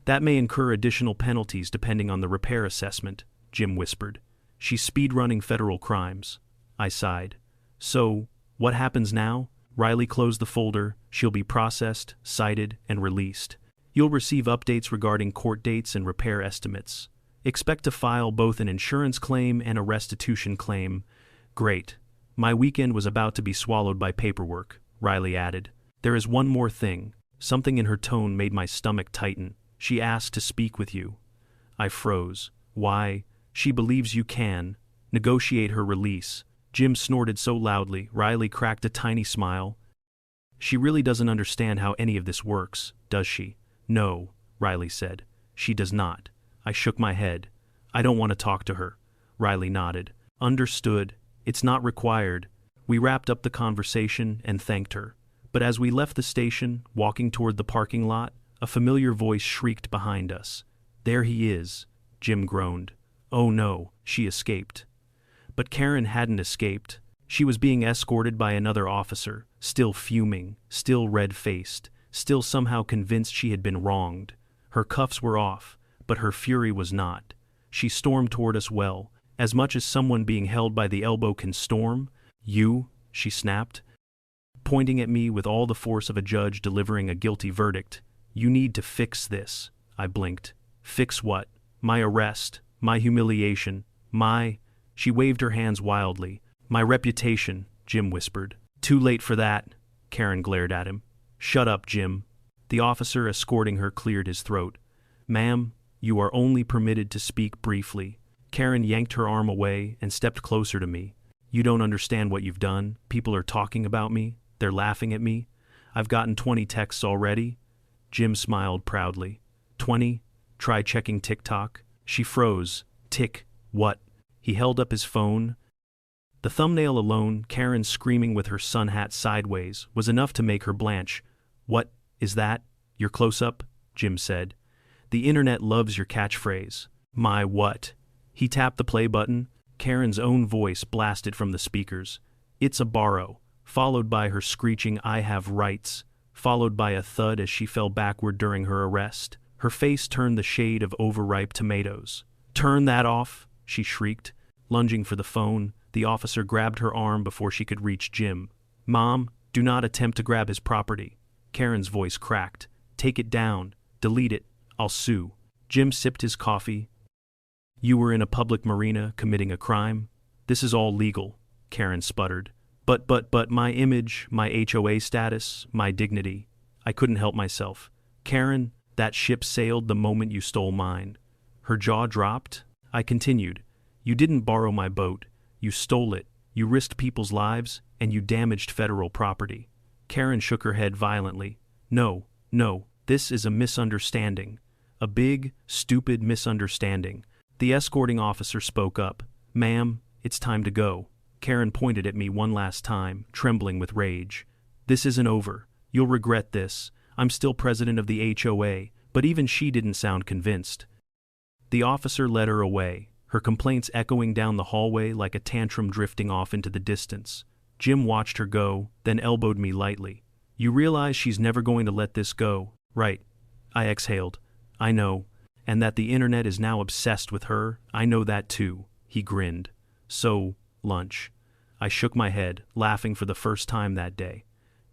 That may incur additional penalties depending on the repair assessment, Jim whispered. She's speed-running federal crimes. I sighed. So, what happens now? Riley closed the folder. She'll be processed, cited, and released. You'll receive updates regarding court dates and repair estimates. Expect to file both an insurance claim and a restitution claim. Great. My weekend was about to be swallowed by paperwork, Riley added. There is one more thing. Something in her tone made my stomach tighten. She asked to speak with you. I froze. Why? She believes you can negotiate her release. Jim snorted so loudly, Riley cracked a tiny smile. She really doesn't understand how any of this works, does she? No, Riley said. She does not. I shook my head. I don't want to talk to her. Riley nodded. Understood. It's not required. We wrapped up the conversation and thanked her. But as we left the station, walking toward the parking lot, a familiar voice shrieked behind us. There he is, Jim groaned. Oh no, she escaped. But Karen hadn't escaped. She was being escorted by another officer, still fuming, still red-faced, still somehow convinced she had been wronged. Her cuffs were off, but her fury was not. She stormed toward us well, as much as someone being held by the elbow can storm. You, she snapped, pointing at me with all the force of a judge delivering a guilty verdict. You need to fix this, I blinked. Fix what? My arrest, my humiliation, my... She waved her hands wildly. My reputation, Jim whispered. Too late for that, Karen glared at him. Shut up, Jim. The officer escorting her cleared his throat. Ma'am, you are only permitted to speak briefly. Karen yanked her arm away and stepped closer to me. You don't understand what you've done. People are talking about me. They're laughing at me. I've gotten 20 texts already. Jim smiled proudly. 20? Try checking TikTok. She froze. Tick. What? He held up his phone. The thumbnail alone, Karen screaming with her sun hat sideways, was enough to make her blanch. What is that? Your close-up? Jim said. The internet loves your catchphrase. My what? He tapped the play button. Karen's own voice blasted from the speakers. It's a borrow, followed by her screeching I have rights, followed by a thud as she fell backward during her arrest. Her face turned the shade of overripe tomatoes. Turn that off, she shrieked. Lunging for the phone, the officer grabbed her arm before she could reach Jim. Mom, do not attempt to grab his property. Karen's voice cracked. Take it down. Delete it. I'll sue. Jim sipped his coffee. You were in a public marina committing a crime? This is all legal, Karen sputtered. But my image, my HOA status, my dignity. I couldn't help myself. Karen, that ship sailed the moment you stole mine. Her jaw dropped. I continued. You didn't borrow my boat. You stole it. You risked people's lives, and you damaged federal property. Karen shook her head violently. No, this is a misunderstanding. A big, stupid misunderstanding. The escorting officer spoke up. Ma'am, it's time to go. Karen pointed at me one last time, trembling with rage. This isn't over. You'll regret this. I'm still president of the HOA, but even she didn't sound convinced. The officer led her away, her complaints echoing down the hallway like a tantrum drifting off into the distance. Jim watched her go, then elbowed me lightly. You realize she's never going to let this go, right? I exhaled. I know. And that the internet is now obsessed with her, I know that too. He grinned. So, lunch. I shook my head, laughing for the first time that day.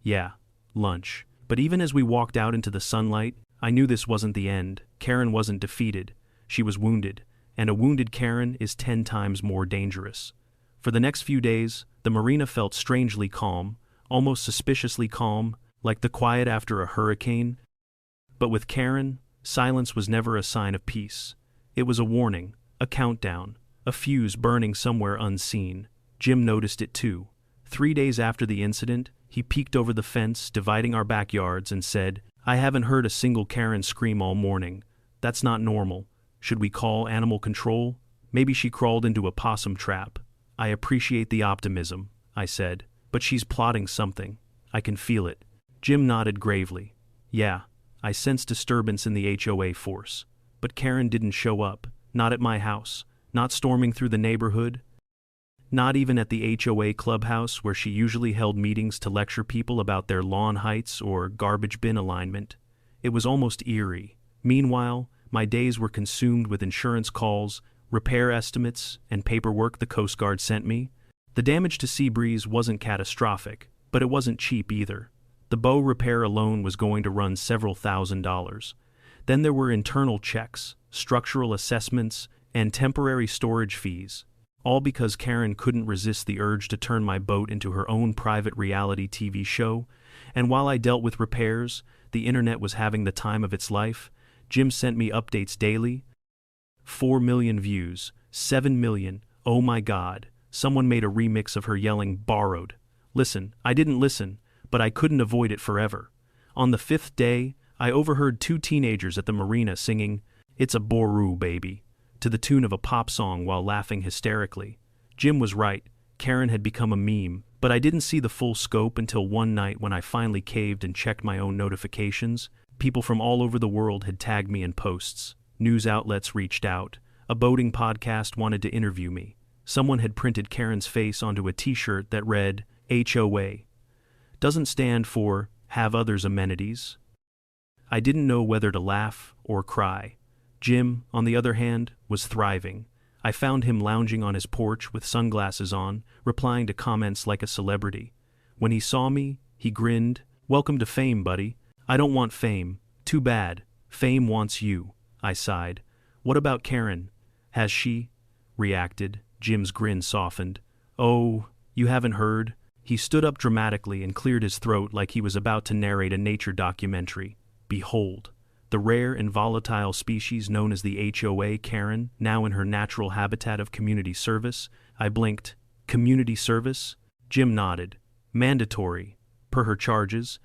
Yeah, lunch. But even as we walked out into the sunlight, I knew this wasn't the end. Karen wasn't defeated. She was wounded. And a wounded Karen is 10 times more dangerous. For the next few days, the marina felt strangely calm, almost suspiciously calm, like the quiet after a hurricane. But with Karen, silence was never a sign of peace. It was a warning, a countdown, a fuse burning somewhere unseen. Jim noticed it too. 3 days after the incident, he peeked over the fence dividing our backyards and said, I haven't heard a single Karen scream all morning. That's not normal. Should we call animal control? Maybe she crawled into a possum trap. I appreciate the optimism, I said, but she's plotting something. I can feel it. Jim nodded gravely. Yeah, I sense disturbance in the HOA force. But Karen didn't show up, not at my house, not storming through the neighborhood, not even at the HOA clubhouse where she usually held meetings to lecture people about their lawn heights or garbage bin alignment. It was almost eerie. Meanwhile, my days were consumed with insurance calls, repair estimates, and paperwork the Coast Guard sent me. The damage to Seabreeze wasn't catastrophic, but it wasn't cheap either. The bow repair alone was going to run several $1,000s. Then there were internal checks, structural assessments, and temporary storage fees, all because Karen couldn't resist the urge to turn my boat into her own private reality TV show. And while I dealt with repairs, the internet was having the time of its life. Jim sent me updates daily. 4 million views, 7 million, oh my God. Someone made a remix of her yelling, "Borrowed." Listen, I didn't listen, but I couldn't avoid it forever. On the 5th day, I overheard 2 teenagers at the marina singing, "It's a Boru, baby," to the tune of a pop song while laughing hysterically. Jim was right, Karen had become a meme, but I didn't see the full scope until one night when I finally caved and checked my own notifications. People from all over the world had tagged me in posts. News outlets reached out. A boating podcast wanted to interview me. Someone had printed Karen's face onto a t-shirt that read, HOA. Doesn't stand for Have Others Amenities. I didn't know whether to laugh or cry. Jim, on the other hand, was thriving. I found him lounging on his porch with sunglasses on, replying to comments like a celebrity. When he saw me, he grinned. "Welcome to fame, buddy." "I don't want fame." "Too bad. Fame wants you." I sighed. "What about Karen? Has she reacted?" Jim's grin softened. "Oh, you haven't heard?" He stood up dramatically and cleared his throat like he was about to narrate a nature documentary. Behold, the rare and volatile species known as the HOA Karen, now in her natural habitat of community service. I blinked. Community service? Jim nodded. Mandatory, per her charges.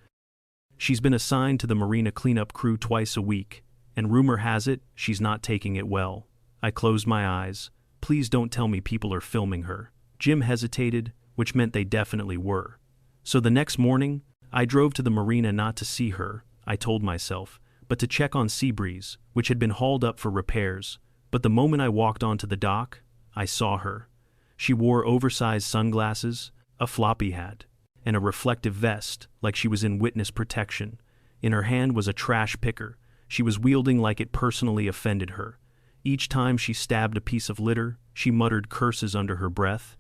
She's been assigned to the marina cleanup crew twice a week, and rumor has it she's not taking it well. I closed my eyes. Please don't tell me people are filming her. Jim hesitated, which meant they definitely were. So the next morning, I drove to the marina not to see her, I told myself, but to check on Seabreeze, which had been hauled up for repairs. But the moment I walked onto the dock, I saw her. She wore oversized sunglasses, a floppy hat, and a reflective vest, like she was in witness protection. In her hand was a trash picker. She was wielding like it personally offended her. Each time she stabbed a piece of litter, she muttered curses under her breath.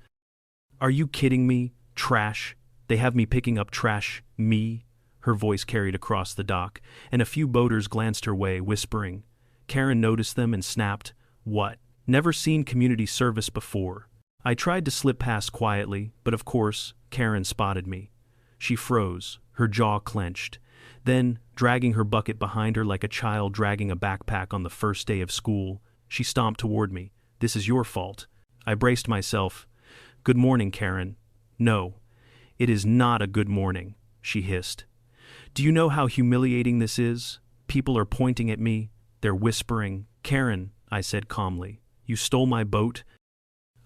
"Are you kidding me? Trash? They have me picking up trash? Me?" Her voice carried across the dock, and a few boaters glanced her way, whispering. Karen noticed them and snapped, "What? Never seen community service before." I tried to slip past quietly, but of course, Karen spotted me. She froze, her jaw clenched. Then, dragging her bucket behind her like a child dragging a backpack on the first day of school, she stomped toward me. "This is your fault." I braced myself. "Good morning, Karen." "No, it is not a good morning," she hissed. "Do you know how humiliating this is? People are pointing at me. They're whispering." "Karen," I said calmly, "you stole my boat."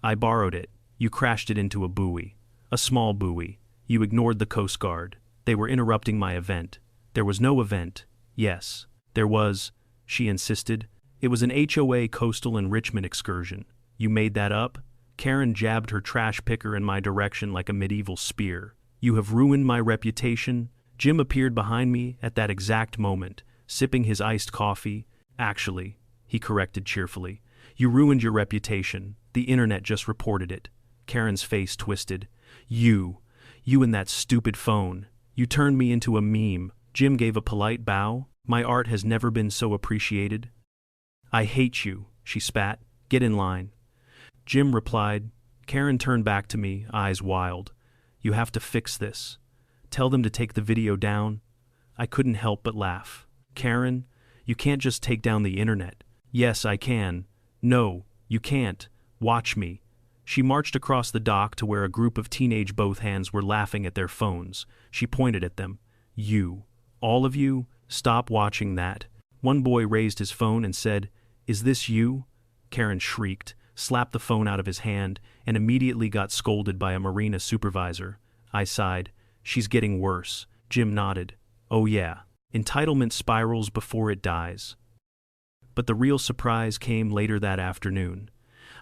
"I borrowed it. You crashed it into a buoy. A small buoy. You ignored the Coast Guard. They were interrupting my event." "There was no event." "Yes, there was," she insisted. "It was an HOA coastal enrichment excursion. You made that up?" Karen jabbed her trash picker in my direction like a medieval spear. "You have ruined my reputation." Jim appeared behind me at that exact moment, sipping his iced coffee. "Actually," he corrected cheerfully, "you ruined your reputation. The internet just reported it." Karen's face twisted. You and that stupid phone. You turned me into a meme." Jim gave a polite bow. "My art has never been so appreciated." "I hate you," she spat. "Get in line." Jim replied. Karen turned back to me, eyes wild. "You have to fix this. Tell them to take the video down." I couldn't help but laugh. "Karen, you can't just take down the internet." "Yes, I can." "No, you can't. Watch me." She marched across the dock to where a group of teenage both hands were laughing at their phones. She pointed at them. "You, all of you, stop watching that." One boy raised his phone and said, "Is this you?" Karen shrieked. slapped the phone out of his hand, and immediately got scolded by a marina supervisor. I sighed. She's getting worse. Jim nodded. Oh yeah. Entitlement spirals before it dies. But the real surprise came later that afternoon.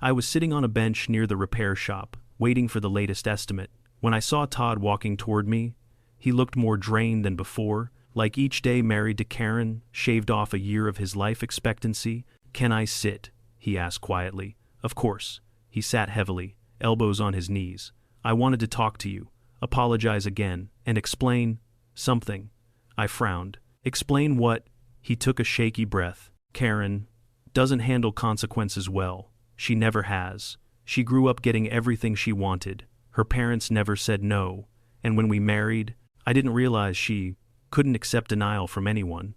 I was sitting on a bench near the repair shop, waiting for the latest estimate, when I saw Todd walking toward me. He looked more drained than before, like each day married to Karen, shaved off a year of his life expectancy. "Can I sit?" he asked quietly. Of course. He sat heavily, elbows on his knees. "I wanted to talk to you, apologize again, and explain something." I frowned. "Explain what?" He took a shaky breath. "Karen doesn't handle consequences well. She never has. She grew up getting everything she wanted. Her parents never said no. And when we married, I didn't realize she couldn't accept denial from anyone."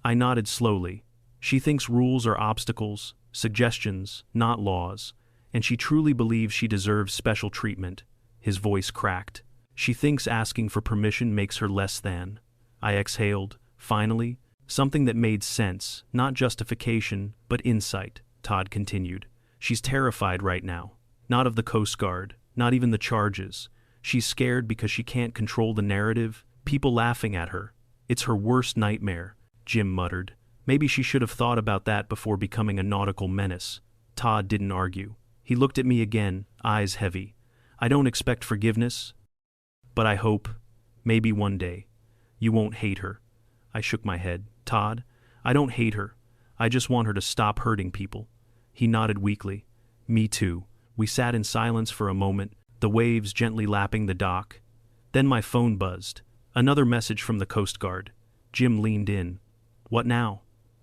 I nodded slowly. "She thinks rules are obstacles, suggestions, not laws, and she truly believes she deserves special treatment." His voice cracked. "She thinks asking for permission makes her less than." I exhaled, finally, something that made sense, not justification, but insight. Todd continued. "She's terrified right now. Not of the Coast Guard, not even the charges. She's scared because she can't control the narrative, people laughing at her. It's her worst nightmare," Jim muttered. "Maybe she should have thought about that before becoming a nautical menace." Todd didn't argue. He looked at me again, eyes heavy. "I don't expect forgiveness, but I hope, maybe one day, you won't hate her." I shook my head. "Todd, I don't hate her. I just want her to stop hurting people." He nodded weakly. "Me too." We sat in silence for a moment, the waves gently lapping the dock. Then my phone buzzed. Another message from the Coast Guard. Jim leaned in. "What now?"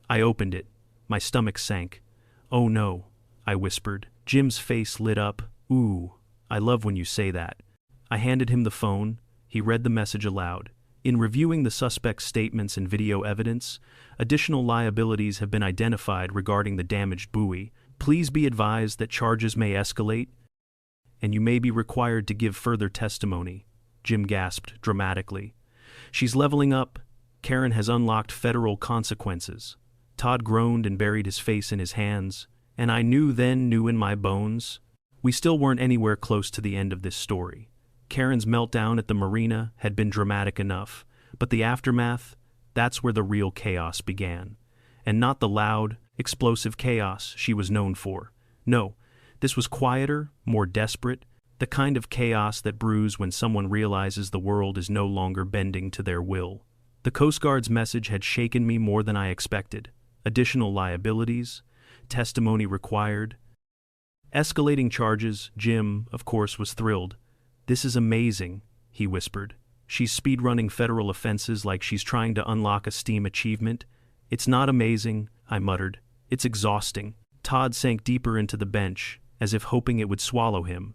I opened it. My stomach sank. "Oh no," I whispered. Jim's face lit up. "Ooh, I love when you say that." I handed him the phone. He read the message aloud. "In reviewing the suspect's statements and video evidence, additional liabilities have been identified regarding the damaged buoy. Please be advised that charges may escalate, and you may be required to give further testimony." Jim gasped dramatically. "She's leveling up. Karen has unlocked federal consequences." Todd groaned and buried his face in his hands, and I knew in my bones. We still weren't anywhere close to the end of this story. Karen's meltdown at the marina had been dramatic enough, but the aftermath, that's where the real chaos began. And not the loud, explosive chaos she was known for. No, this was quieter, more desperate, the kind of chaos that brews when someone realizes the world is no longer bending to their will. The Coast Guard's message had shaken me more than I expected. Additional liabilities, testimony required, escalating charges. Jim, of course, was thrilled. "This is amazing," he whispered. "She's speedrunning federal offenses like she's trying to unlock a STEAM achievement." "It's not amazing," I muttered. "It's exhausting." Todd sank deeper into the bench, as if hoping it would swallow him.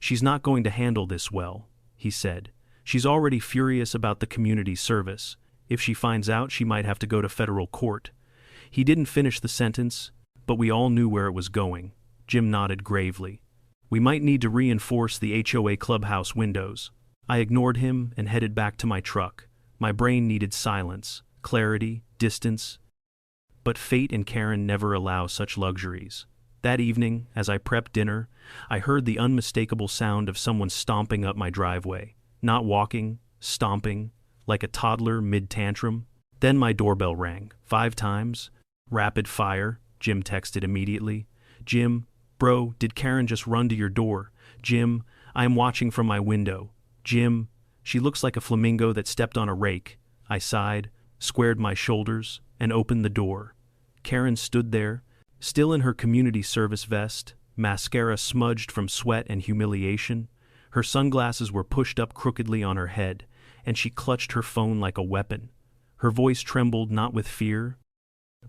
"She's not going to handle this well," he said. "She's already furious about the community service. If she finds out, she might have to go to federal court." He didn't finish the sentence, but we all knew where it was going. Jim nodded gravely. "We might need to reinforce the HOA clubhouse windows." I ignored him and headed back to my truck. My brain needed silence, clarity, distance. But fate and Karen never allow such luxuries. That evening, as I prepped dinner, I heard the unmistakable sound of someone stomping up my driveway. Not walking, stomping, like a toddler mid-tantrum. Then my doorbell rang, 5 times. "Rapid fire," Jim texted immediately. "Jim, bro, did Karen just run to your door?" "Jim, I am watching from my window." "Jim, she looks like a flamingo that stepped on a rake." I sighed, squared my shoulders, and opened the door. Karen stood there, still in her community service vest, mascara smudged from sweat and humiliation. Her sunglasses were pushed up crookedly on her head, and she clutched her phone like a weapon. Her voice trembled not with fear,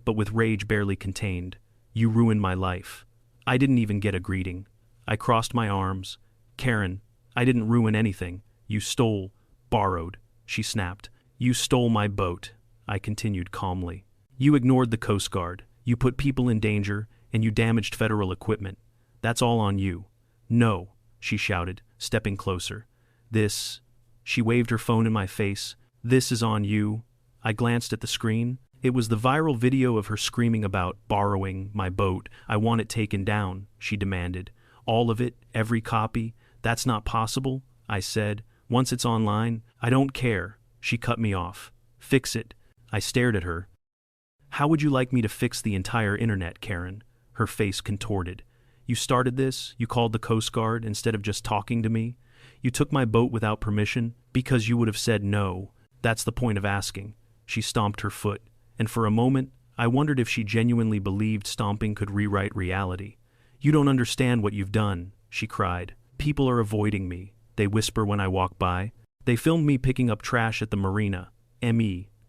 but with rage barely contained. "You ruined my life." I didn't even get a greeting. I crossed my arms. "Karen, I didn't ruin anything. You stole, borrowed," she snapped. "You stole my boat," I continued calmly. "You ignored the Coast Guard. You put people in danger, and you damaged federal equipment. That's all on you." "No," she shouted, stepping closer. This, she waved her phone in my face. "This is on you." I glanced at the screen, It was the viral video of her screaming about borrowing my boat. I want it taken down, she demanded. All of it, every copy. That's not possible, I said. Once it's online, I don't care. She cut me off. Fix it. I stared at her. How would you like me to fix the entire internet, Karen? Her face contorted. You started this, you called the Coast Guard instead of just talking to me. You took my boat without permission because you would have said no. That's the point of asking. She stomped her foot, and for a moment, I wondered if she genuinely believed stomping could rewrite reality. You don't understand what you've done, she cried. People are avoiding me, they whisper when I walk by. They filmed me picking up trash at the marina.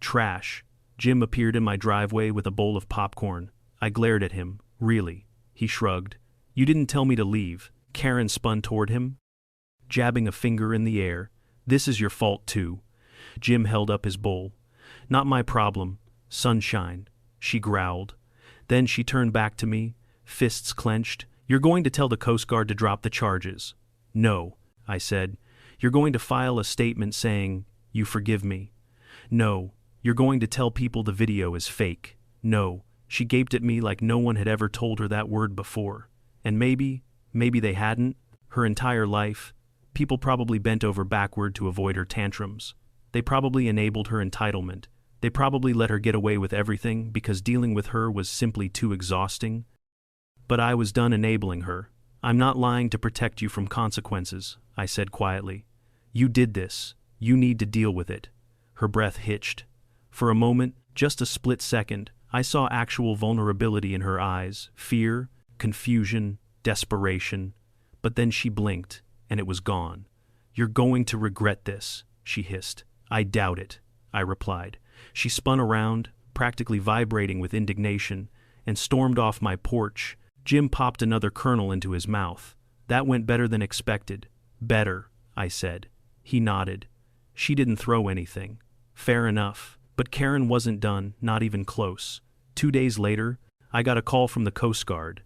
Trash. Jim appeared in my driveway with a bowl of popcorn. I glared at him. Really? He shrugged. You didn't tell me to leave. Karen spun toward him, jabbing a finger in the air. This is your fault too. Jim held up his bowl. Not my problem. Sunshine. She growled. Then she turned back to me, fists clenched. You're going to tell the Coast Guard to drop the charges. No, I said. You're going to file a statement saying, you forgive me. No, you're going to tell people the video is fake. No, she gaped at me like no one had ever told her that word before. And maybe they hadn't. Her entire life, people probably bent over backward to avoid her tantrums. They probably enabled her entitlement. They probably let her get away with everything because dealing with her was simply too exhausting. But I was done enabling her. I'm not lying to protect you from consequences, I said quietly. You did this. You need to deal with it. Her breath hitched. For a moment, just a split second, I saw actual vulnerability in her eyes, fear, confusion, desperation. But then she blinked, and it was gone. You're going to regret this, she hissed. I doubt it, I replied. She spun around, practically vibrating with indignation, and stormed off my porch. Jim popped another kernel into his mouth. That went better than expected. Better, I said. He nodded. She didn't throw anything. Fair enough. But Karen wasn't done, not even close. 2 days later, I got a call from the Coast Guard.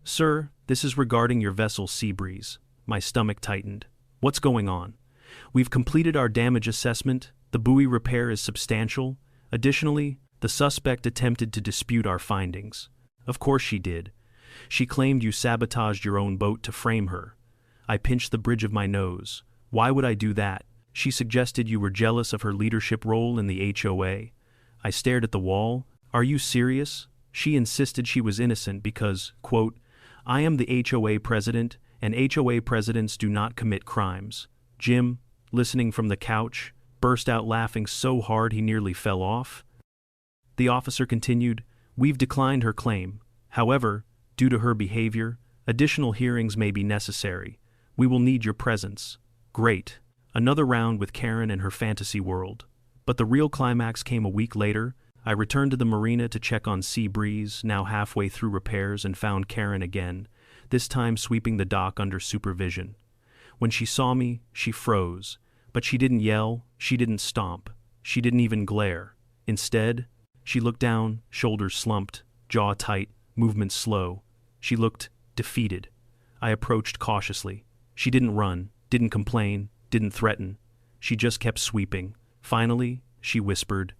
Sir, this is regarding your vessel Seabreeze. My stomach tightened. What's going on? We've completed our damage assessment. The buoy repair is substantial. Additionally, the suspect attempted to dispute our findings. Of course she did. She claimed you sabotaged your own boat to frame her. I pinched the bridge of my nose. Why would I do that? She suggested you were jealous of her leadership role in the HOA. I stared at the wall. Are you serious? She insisted she was innocent because, quote, I am the HOA president, and HOA presidents do not commit crimes. Jim, listening from the couch, burst out laughing so hard he nearly fell off. The officer continued, We've declined her claim. However, due to her behavior, additional hearings may be necessary. We will need your presence. Great. Another round with Karen and her fantasy world. But the real climax came a week later. I returned to the marina to check on Seabreeze, now halfway through repairs, and found Karen again, this time sweeping the dock under supervision. When she saw me, she froze. But she didn't yell, she didn't stomp, she didn't even glare. Instead, she looked down, shoulders slumped, jaw tight, movements slow. She looked defeated. I approached cautiously. She didn't run, didn't complain, didn't threaten. She just kept sweeping. Finally, she whispered,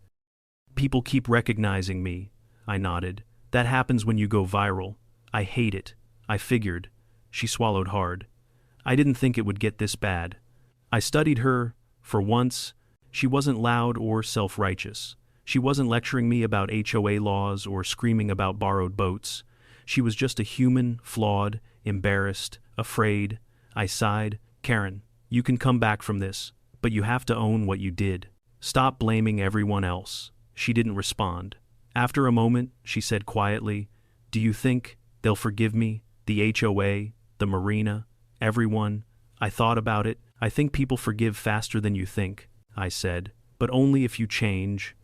People keep recognizing me. I nodded. That happens when you go viral. I hate it. I figured. She swallowed hard. I didn't think it would get this bad. I studied her. For once, she wasn't loud or self-righteous. She wasn't lecturing me about HOA laws or screaming about borrowed boats. She was just a human, flawed, embarrassed, afraid. I sighed. Karen, you can come back from this, but you have to own what you did. Stop blaming everyone else. She didn't respond. After a moment, she said quietly, Do you think they'll forgive me? The HOA, the marina, everyone. I thought about it. I think people forgive faster than you think, I said, but only if you change.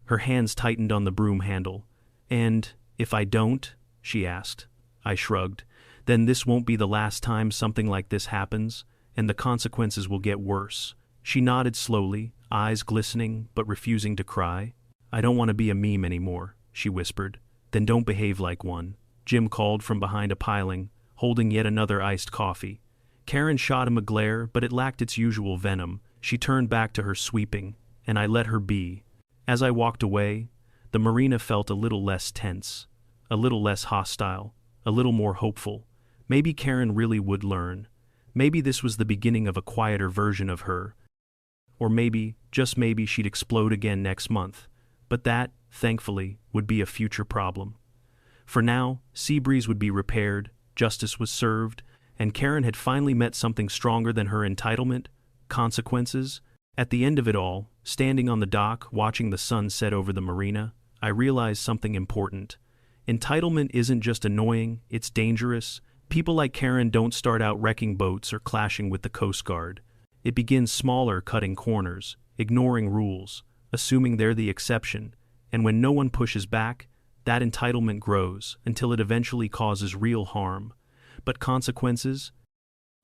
Her hands tightened on the broom handle. And if I don't? She asked. I shrugged. Then this won't be the last time something like this happens, and the consequences will get worse. She nodded slowly, eyes glistening but refusing to cry. I don't want to be a meme anymore, she whispered. Then don't behave like one. Jim called from behind a piling, holding yet another iced coffee. Karen shot him a glare, but it lacked its usual venom. She turned back to her sweeping, and I let her be. As I walked away, the marina felt a little less tense, a little less hostile, a little more hopeful. Maybe Karen really would learn. Maybe this was the beginning of a quieter version of her. Or maybe, just maybe, she'd explode again next month. But that, thankfully, would be a future problem. For now, Seabreeze would be repaired, justice was served, and Karen had finally met something stronger than her entitlement, consequences. At the end of it all, standing on the dock, watching the sun set over the marina, I realized something important. Entitlement isn't just annoying, it's dangerous. People like Karen don't start out wrecking boats or clashing with the Coast Guard. It begins smaller, cutting corners, ignoring rules, assuming they're the exception, and when no one pushes back, that entitlement grows until it eventually causes real harm. But consequences,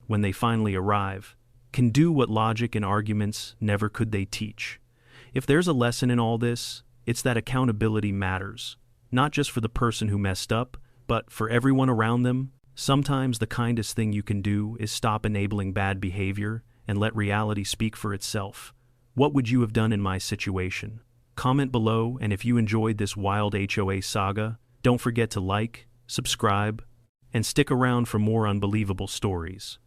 when they finally arrive, can do what logic and arguments never could they teach. If there's a lesson in all this, it's that accountability matters, not just for the person who messed up, but for everyone around them. Sometimes the kindest thing you can do is stop enabling bad behavior and let reality speak for itself. What would you have done in my situation? Comment below, and if you enjoyed this wild HOA saga, don't forget to like, subscribe, and stick around for more unbelievable stories.